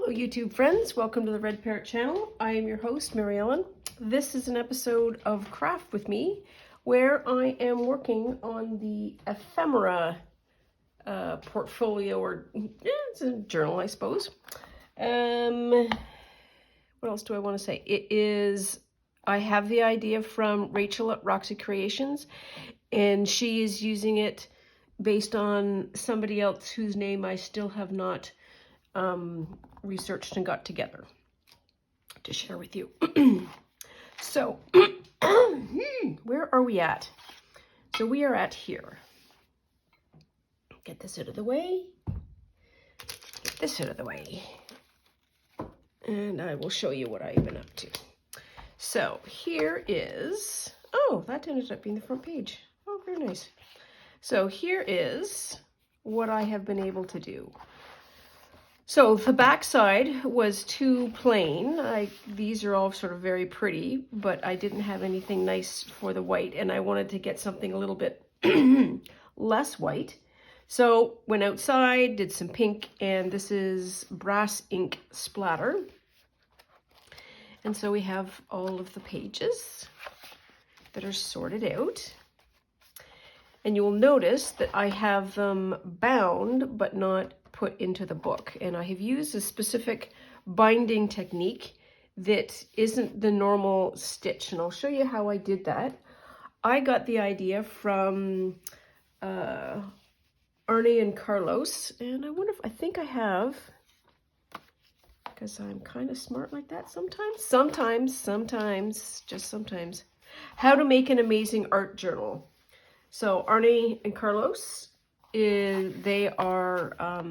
Hello YouTube friends, welcome to the Red Parrot channel. I am your host, Mary Ellen. This is an episode of Craft with Me where I am working on the ephemera portfolio, or it's a journal I suppose. What else do I want to say? I have the idea from Rachel at Roxy Creations, and she is using it based on somebody else whose name I still have not researched and got together to share with you. So, where are we at? So we are at here. Get this out of the way. Get this out of the way. And I will show you what I've been up to. So here is, oh, that ended up being the front page. Oh, very nice. So here is what I have been able to do. So the back side was too plain. These are all sort of very pretty, but I didn't have anything nice for the white, and I wanted to get something a little bit less white. So went outside, did some pink, and this is brass ink splatter. And so we have all of the pages that are sorted out. And you will notice that I have them bound, but not put into the book. And I have used a specific binding technique that isn't the normal stitch. And I'll show you how I did that. I got the idea from Arnie and Carlos. And I wonder if, I think I have, because I'm kind of smart like that sometimes, just sometimes, how to make an amazing art journal. So Arnie and Carlos, they are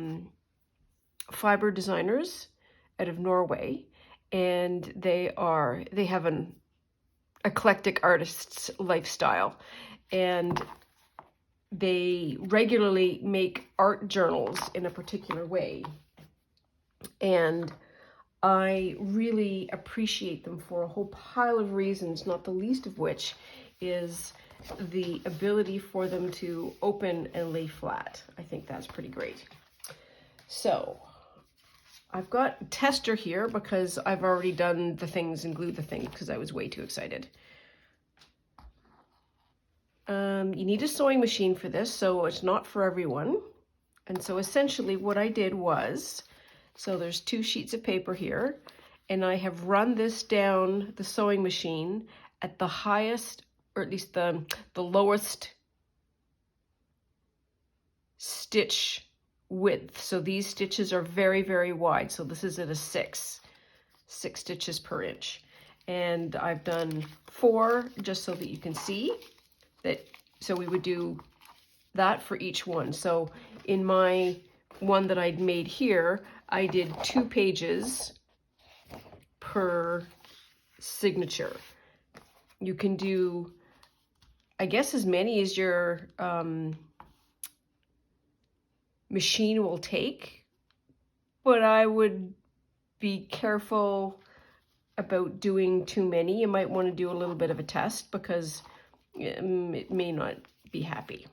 fiber designers out of Norway, and they have an eclectic artist's lifestyle, and they regularly make art journals in a particular way, and I really appreciate them for a whole pile of reasons, not the least of which is the ability for them to open and lay flat. I think that's pretty great. So I've got a tester here because I've already done the things and glued the things because I was way too excited. You need a sewing machine for this, so it's not for everyone. And so essentially what I did was, so there's 2 sheets of paper here, and I have run this down the sewing machine at the highest, or at least the lowest stitch width. So these stitches are very, very wide. So this is at a 6 stitches per inch. And I've done 4 just so that you can see that. So we would do that for each one. So in my one that I'd made here, I did 2 pages per signature. You can do, I guess, as many as your machine will take, but I would be careful about doing too many. You might want to do a little bit of a test because it may not be happy.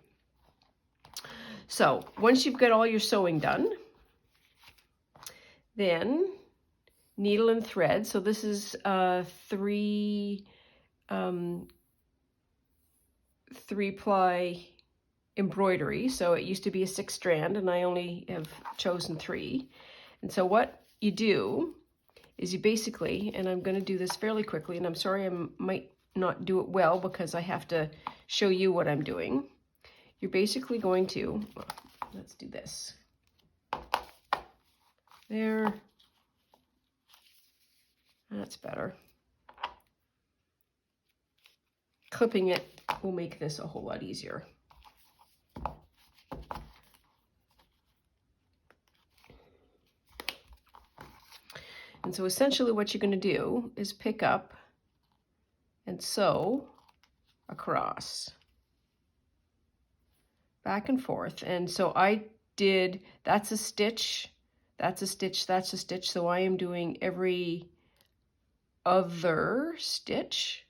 So once you've got all your sewing done, then needle and thread. So this is 3 ply embroidery. So it used to be a 6 strand, and I only have chosen 3. And so what you do is you basically, and I'm going to do this fairly quickly, and I'm sorry I might not do it well because I have to show you what I'm doing. You're basically going to, let's do this. There. That's better. Clipping it will make this a whole lot easier. And so essentially what you're going to do is pick up and sew across, back and forth. And so I did, that's a stitch, that's a stitch, that's a stitch. So I am doing every other stitch.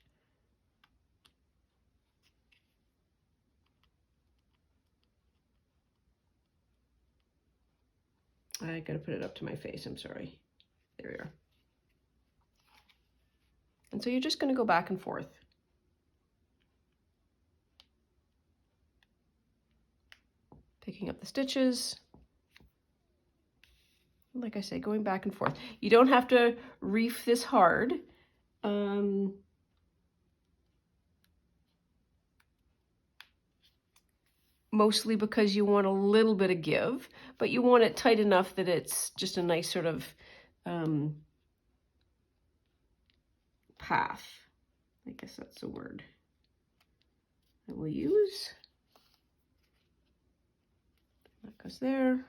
I gotta put it up to my face, I'm sorry. There we are. And so you're just going to go back and forth. Picking up the stitches. Like I say, going back and forth. You don't have to reef this hard. Mostly because you want a little bit of give, but you want it tight enough that it's just a nice sort of path. I guess that's the word that we'll use. That goes there.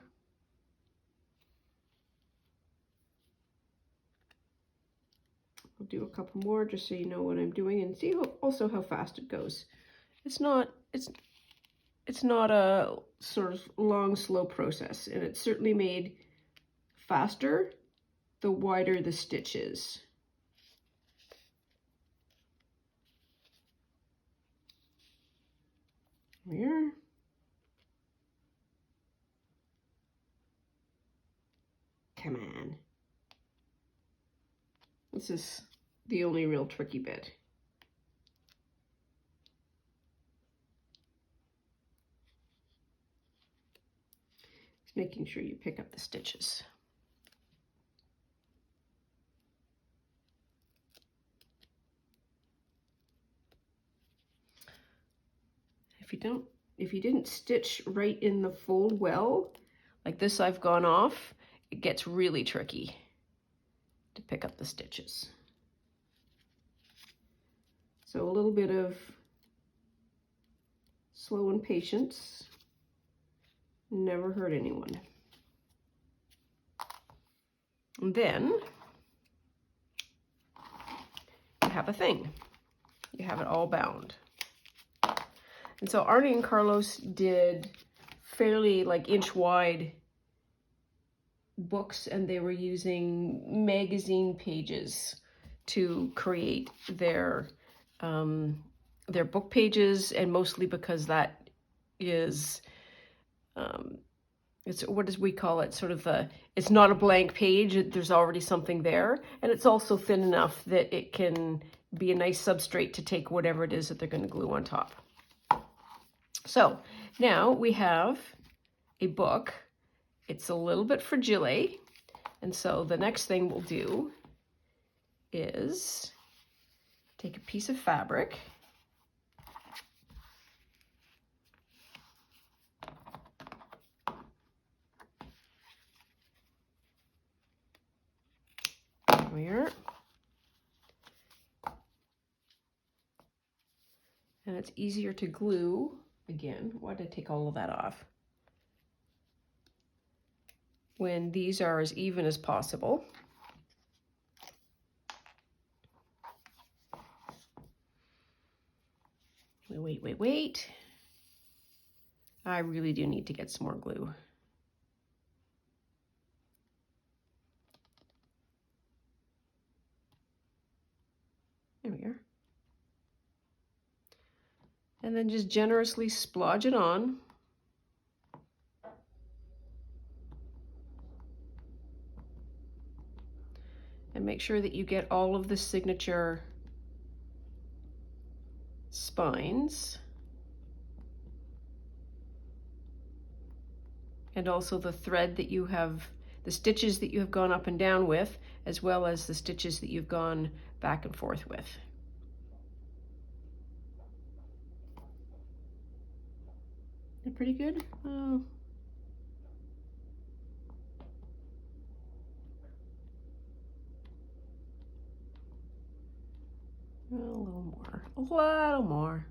I'll do a couple more just so you know what I'm doing, and see also how fast it goes. It's not a sort of long, slow process, and it's certainly made faster the wider the stitch is. Here. Come on. This is the only real tricky bit. Just making sure you pick up the stitches. If you didn't stitch right in the fold well, like this I've gone off, it gets really tricky to pick up the stitches. So a little bit of slow and patience never hurt anyone. And then you have a thing. You have it all bound. And so Arnie and Carlos did fairly like inch wide books, and they were using magazine pages to create their book pages, and mostly because that is it's, what does we call it, sort of it's not a blank page, there's already something there, and it's also thin enough that it can be a nice substrate to take whatever it is that they're going to glue on top. So now we have a book. It's a little bit fragile, and so the next thing we'll do is take a piece of fabric, here, and it's easier to glue. Again, why did I take all of that off? When these are as even as possible. Wait. I really do need to get some more glue. There we are. And then just generously splodge it on. And make sure that you get all of the signature spines. And also the thread that you have, the stitches that you have gone up and down with, as well as the stitches that you've gone back and forth with. They're pretty good. Oh. A little more. A little more.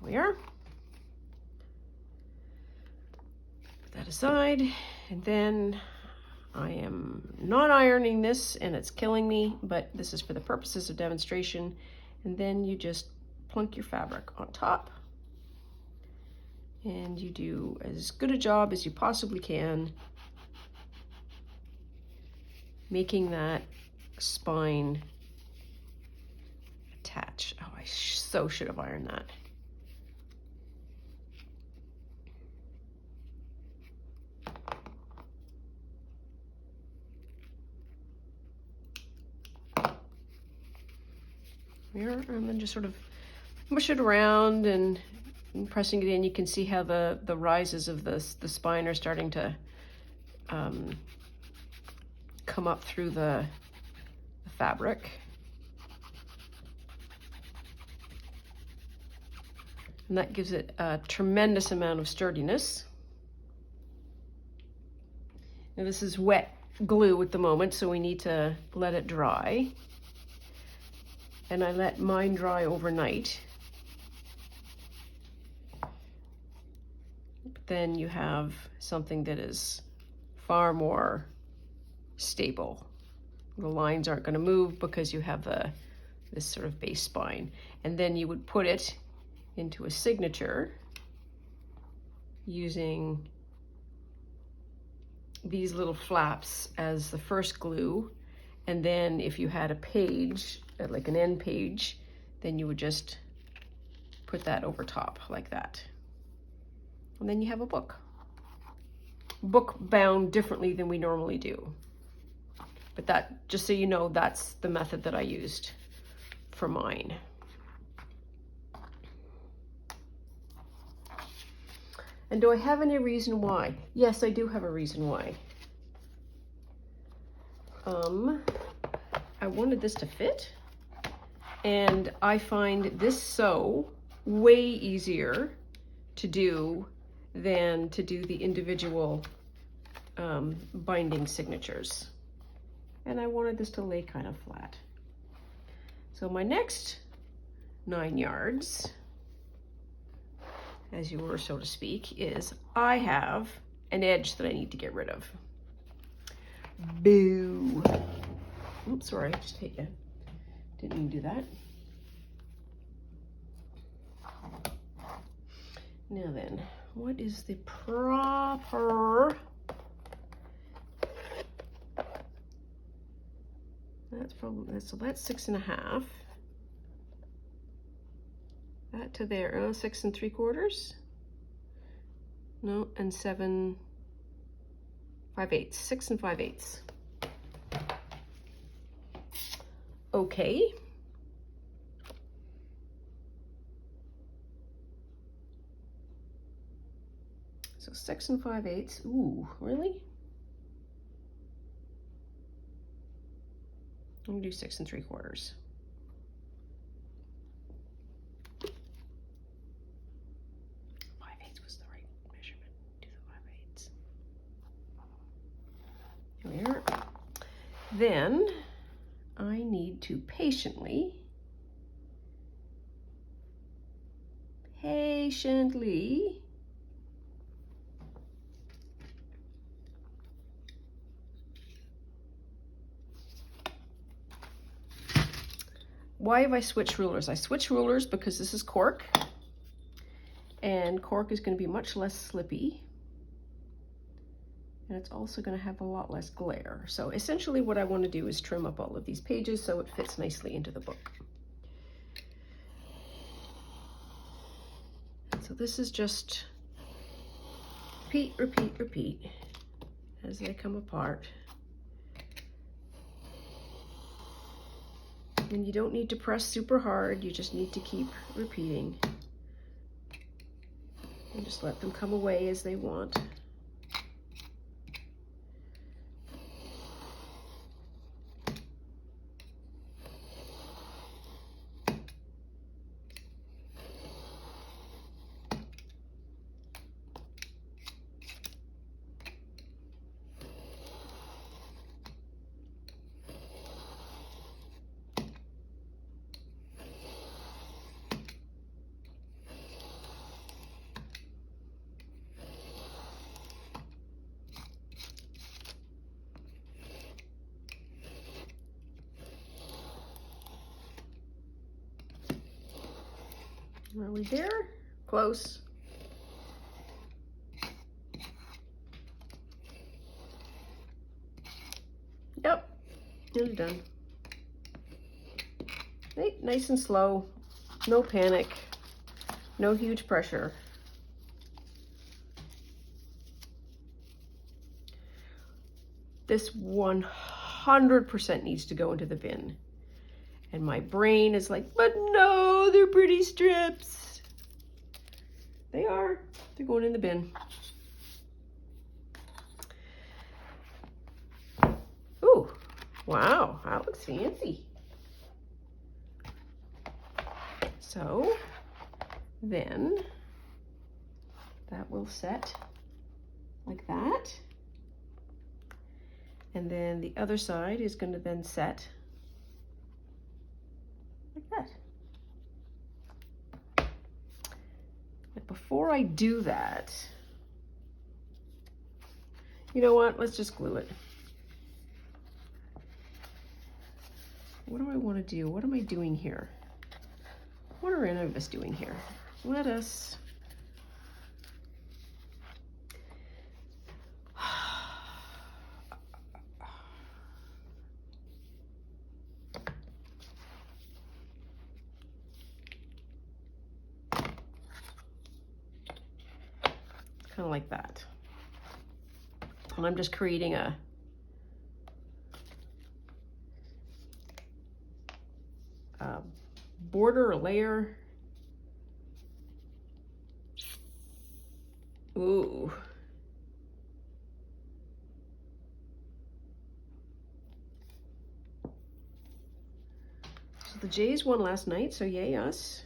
There we are. Put that aside, and then I am not ironing this, and it's killing me, but this is for the purposes of demonstration. And then you just plunk your fabric on top, and you do as good a job as you possibly can making that spine attach. Oh, I so should have ironed that. Here, and then just sort of mush it around and pressing it in. You can see how the rises of the spine are starting to come up through the fabric. And that gives it a tremendous amount of sturdiness. Now this is wet glue at the moment, so we need to let it dry. And I let mine dry overnight. But then you have something that is far more stable. The lines aren't going to move because you have this sort of base spine. And then you would put it into a signature using these little flaps as the first glue. And then if you had a page, like an end page, then you would just put that over top like that. And then you have a book. Book bound differently than we normally do. But that, just so you know, that's the method that I used for mine. And do I have any reason why? Yes, I do have a reason why. I wanted this to fit, and I find this sew way easier to do than to do the individual binding signatures. And I wanted this to lay kind of flat. So my next 9 yards, as you were, so to speak, is I have an edge that I need to get rid of. Boo. Oops, sorry, just hit you. Didn't mean to do that. Now then, what is the proper... That's probably, so that's 6.5. That to there, 6 3/4. No, and 7 5/8, 6 5/8. Okay. So 6 5/8. Ooh, really? I'm gonna do 6 3/4. 5/8 was the right measurement. Do the 5/8. Here we are. Then I need to patiently Why have I switched rulers? I switched rulers because this is cork, and cork is going to be much less slippy, and it's also going to have a lot less glare. So essentially what I want to do is trim up all of these pages so it fits nicely into the book. So this is just repeat, repeat, repeat as they come apart. And you don't need to press super hard, you just need to keep repeating. And just let them come away as they want. Are we there? Close. Yep, it's done. Right, nice and slow, no panic, no huge pressure. This 100% needs to go into the bin. And my brain is like, but no, they're pretty strips. They are. They're going in the bin. Ooh, wow, that looks fancy. So then that will set like that. And then the other side is going to then set like that. But before I do that, you know what? Let's just glue it. What do I want to do? What am I doing here? What are any of us doing here? Let us kind of like that. And I'm just creating a border or layer. Ooh. So the Jays won last night, so yay us.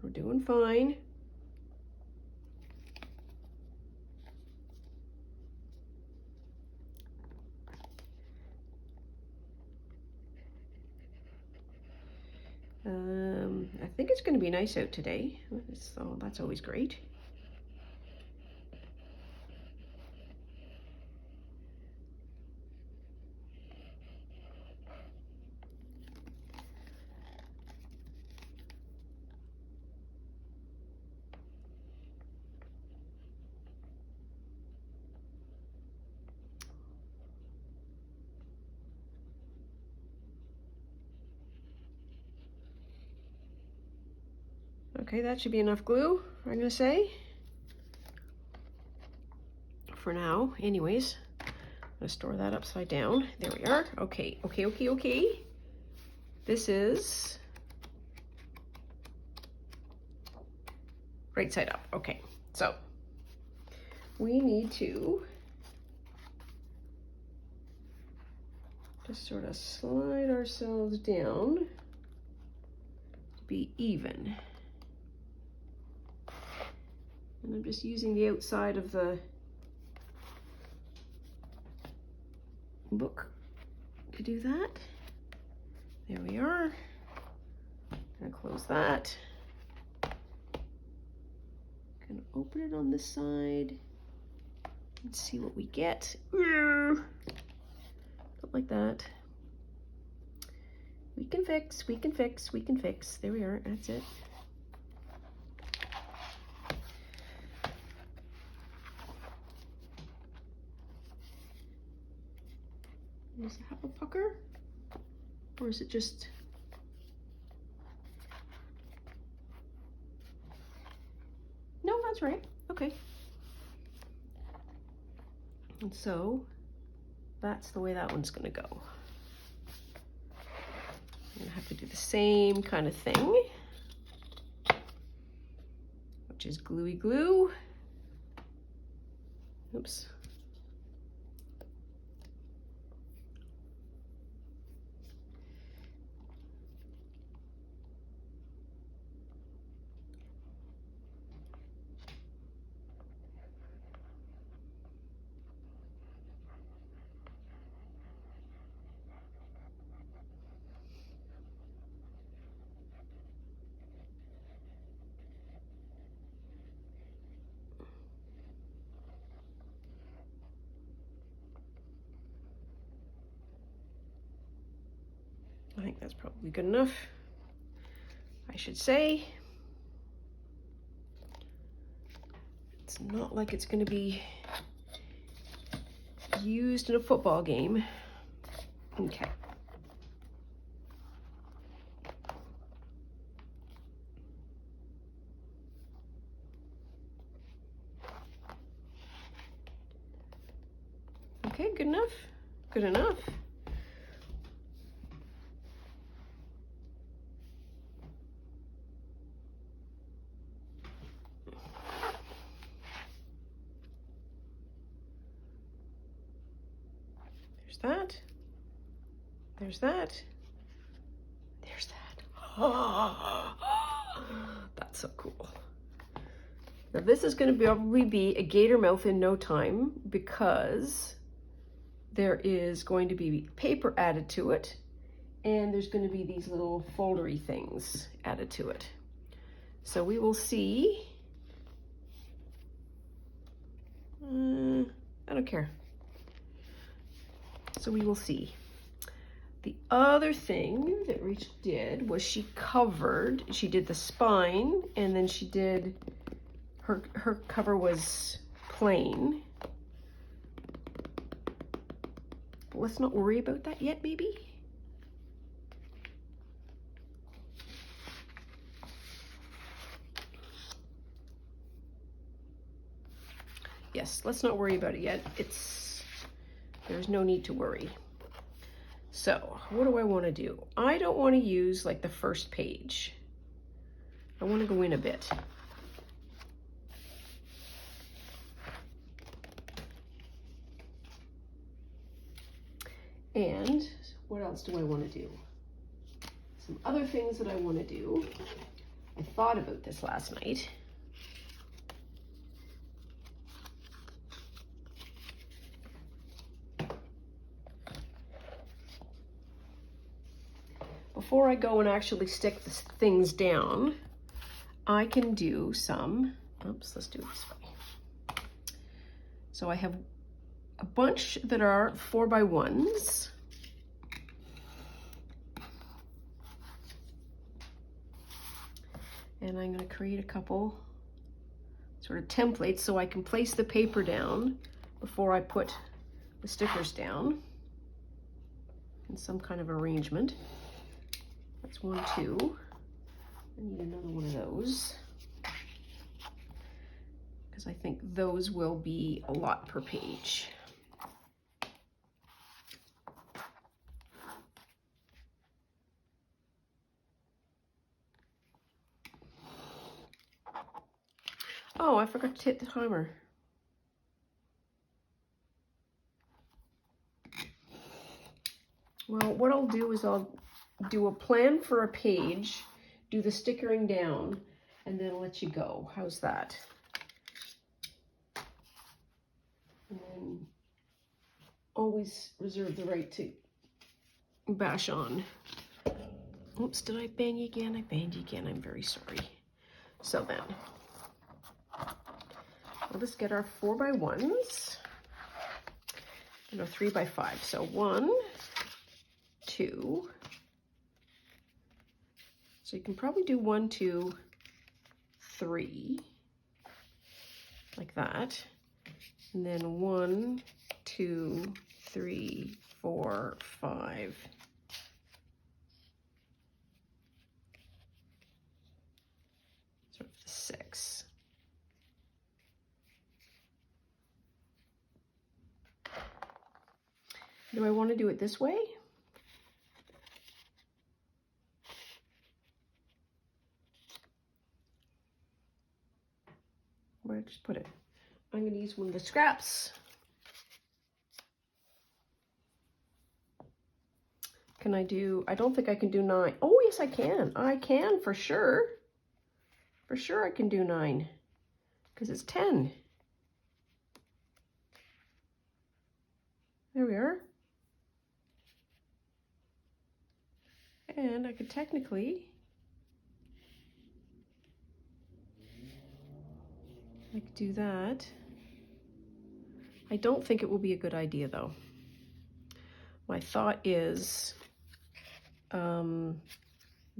We're doing fine. I think it's going to be nice out today, so that's always great. Okay, that should be enough glue, I'm gonna say. For now, anyways. I'm gonna store that upside down. There we are. Okay, okay. This is right side up. Okay, so we need to just sort of slide ourselves down to be even. And I'm just using the outside of the book to do that. There we are. Gonna close that. Gonna open it on this side and see what we get. Not like that. We can fix, we can fix, we can fix. There we are, that's it. Does it have a pucker? Or is it just... No, that's right. Okay. And so, that's the way that one's gonna go. I'm gonna have to do the same kind of thing, which is gluey glue. Oops. I think that's probably good enough, I should say. It's not like it's going to be used in a football game. Okay. Okay, good enough. Good enough. that. There's that. There's that. Oh, that's so cool. Now this is going to probably be a gator mouth in no time because there is going to be paper added to it, and there's going to be these little foldery things added to it. So we will see. I don't care. So we will see. The other thing that Rachel did was she did the spine, and then she did, her cover was plain. But let's not worry about that yet, maybe. Yes, let's not worry about it yet. There's no need to worry. So what do I want to do? I don't want to use like the first page. I want to go in a bit. And what else do I want to do? Some other things that I want to do. I thought about this last night. Before I go and actually stick the things down, I can do some, oops, let's do it this way. So I have a bunch that are 4x1s. And I'm going to create a couple sort of templates so I can place the paper down before I put the stickers down in some kind of arrangement. That's 1, 2. I need another one of those because I think those will be a lot per page. Oh, I forgot to hit the timer. Well, what I'll do is I'll do a plan for a page, do the stickering down, and then let you go. How's that? And then always reserve the right to bash on. Oops, did I bang you again? I banged you again. I'm very sorry. So then, we'll just get our 4x1s and our 3x5. So 1, 2. So you can probably do 1, 2, 3, like that. And then 1, 2, 3, 4, 5. Sort of 6. Do I want to do it this way? Where did I just put it? I'm going to use one of the scraps. Can I do, I don't think I can do 9. Oh, yes, I can. I can for sure. For sure I can do 9 because it's 10. There we are. And I could technically, I could do that. I don't think it will be a good idea though. My thought is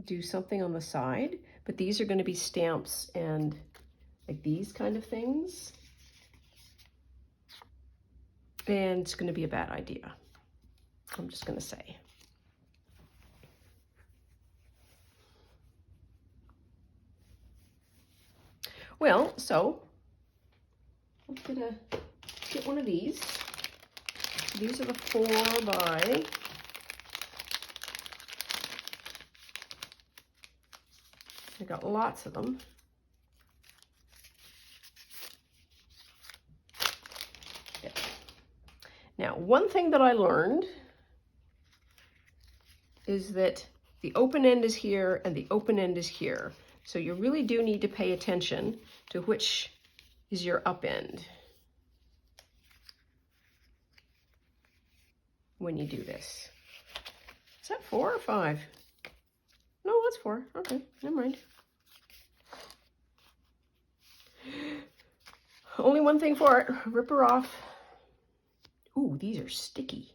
do something on the side, but these are going to be stamps and like these kind of things. And it's going to be a bad idea. I'm just going to say. Well, so I'm gonna get one of these. These are the 4x. I got lots of them. Yeah. Now, one thing that I learned is that the open end is here and the open end is here. So you really do need to pay attention to which is your up end when you do this. Is that 4 or 5? No, that's 4. Okay, never mind. Only one thing for it. Rip her off. Ooh, these are sticky.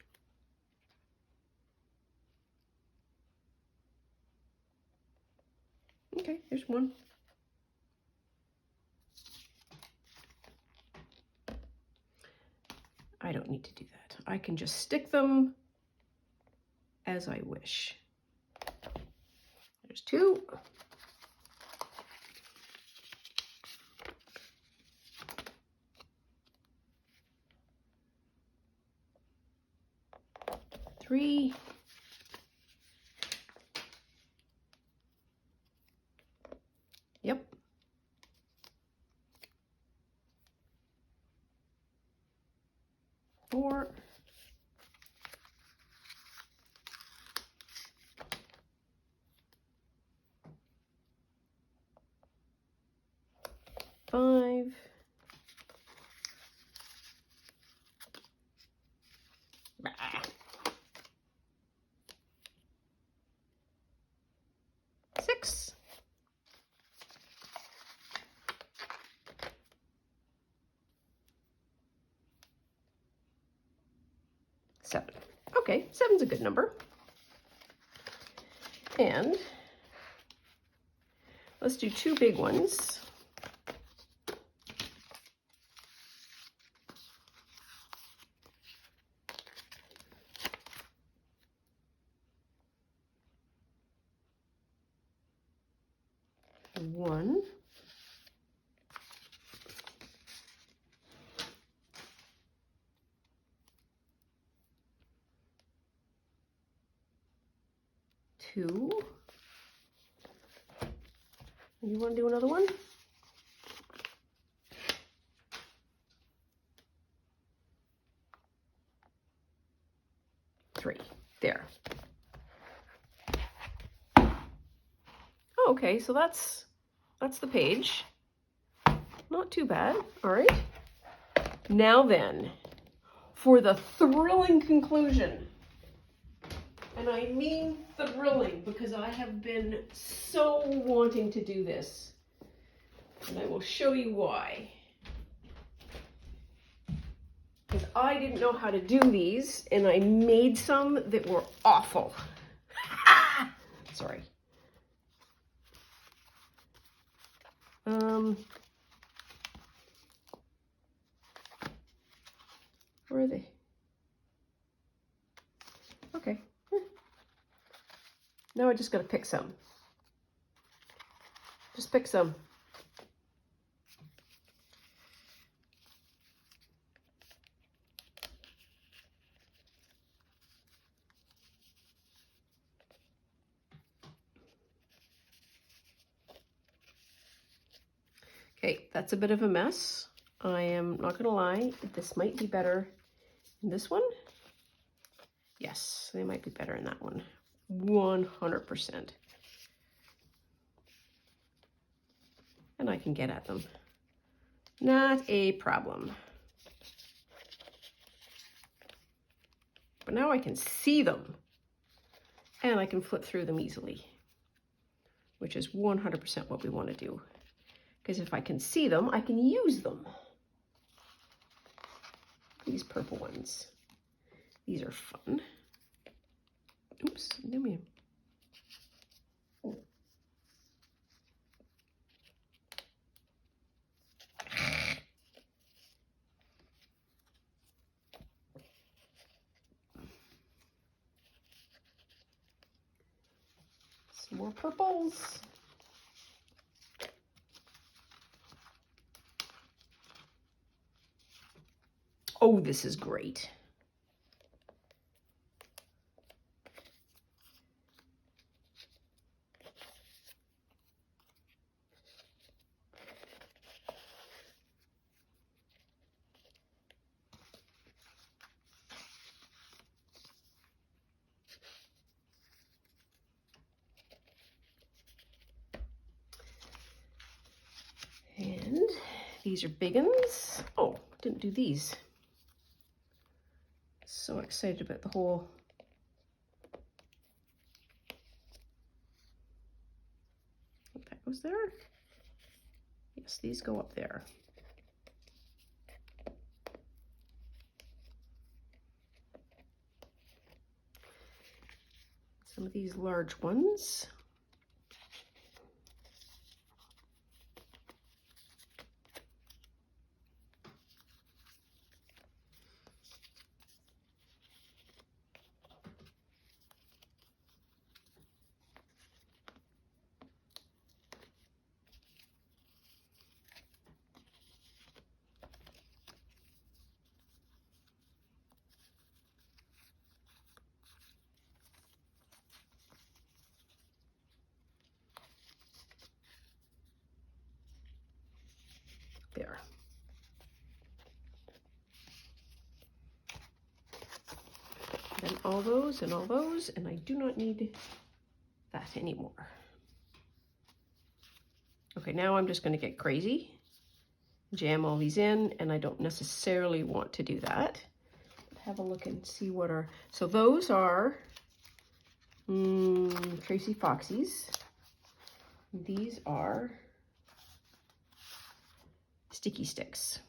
Okay, there's one. I don't need to do that. I can just stick them as I wish. There's 2. Three. Yep. 4. 5. 6. 7. Okay, 7's a good number. And let's do 2 big ones. One. Two. You want to do another one? 3. There. Oh, okay, so that's the page. Not too bad. All right. Now then, for the thrilling conclusion. And I mean thrilling because I have been so wanting to do this. And I will show you why. Because I didn't know how to do these, and I made some that were awful. Sorry. Where are they? Okay. Now I just got to pick some. Just pick some. Okay, that's a bit of a mess. I am not gonna lie, this might be better in this one. Yes, they might be better in that one. 100%. And I can get at them. Not a problem. But now I can see them. And I can flip through them easily. Which is 100% what we want to do. Because if I can see them, I can use them. These purple ones. These are fun. Oops, let me. Some more purples. Oh, this is great. These are big ones. Oh, didn't do these. So excited about the whole. That goes there. Yes, these go up there. Some of these large ones. There. Then all those, and I do not need that anymore. Okay, now I'm just going to get crazy, jam all these in, and I don't necessarily want to do that. Have a look and see what are, so those are Tracy Foxy's. These are sticky sticks.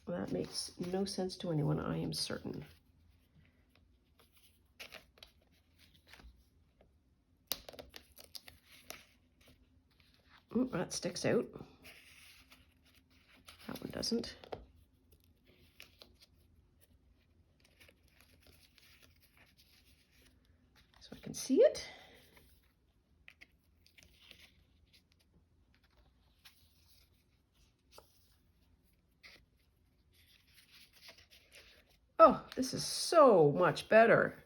That makes no sense to anyone, I am certain. Ooh, that sticks out. That one doesn't. So I can see it. Oh, this is so much better.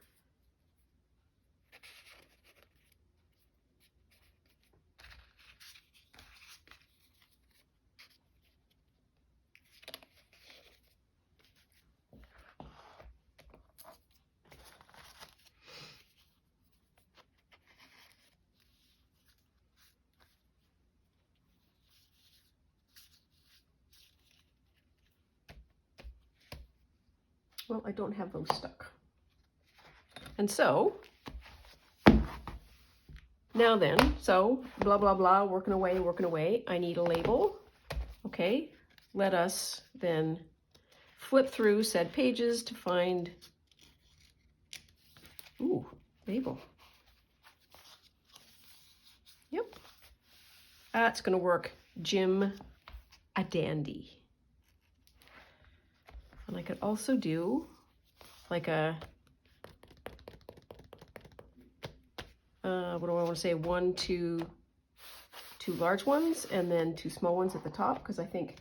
Well, I don't have those stuck. And so, now then, so blah, blah, blah, working away. I need a label. Okay, let us then flip through said pages to find, ooh, label. Yep, that's gonna work. Jim a dandy. And I could also do like a, what do I want to say? Two large ones and then 2 small ones at the top, because I think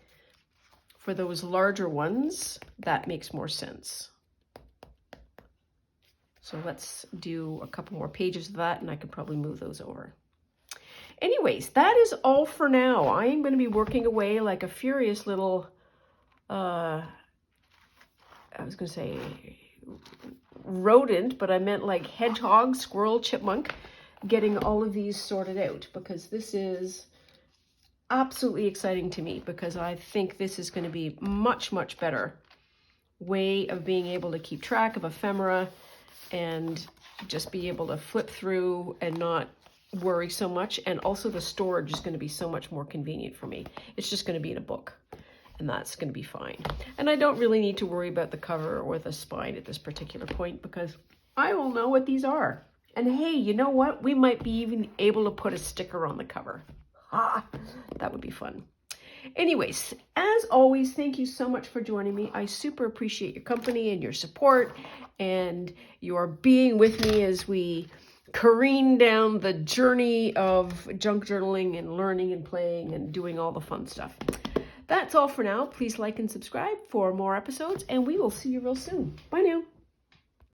for those larger ones, that makes more sense. So let's do a couple more pages of that and I could probably move those over. Anyways, that is all for now. I am going to be working away like a furious little, I was going to say rodent, but I meant like hedgehog, squirrel, chipmunk, getting all of these sorted out, because this is absolutely exciting to me, because I think this is going to be much, much better way of being able to keep track of ephemera and just be able to flip through and not worry so much. And also the storage is going to be so much more convenient for me. It's just going to be in a book. And that's going to be fine. And I don't really need to worry about the cover or the spine at this particular point, because I will know what these are. And hey, you know what? We might be even able to put a sticker on the cover. Ha! That would be fun. Anyways, as always, thank you so much for joining me. I super appreciate your company and your support and your being with me as we careen down the journey of junk journaling and learning and playing and doing all the fun stuff. That's all for now. Please like and subscribe for more episodes, and we will see you real soon. Bye now.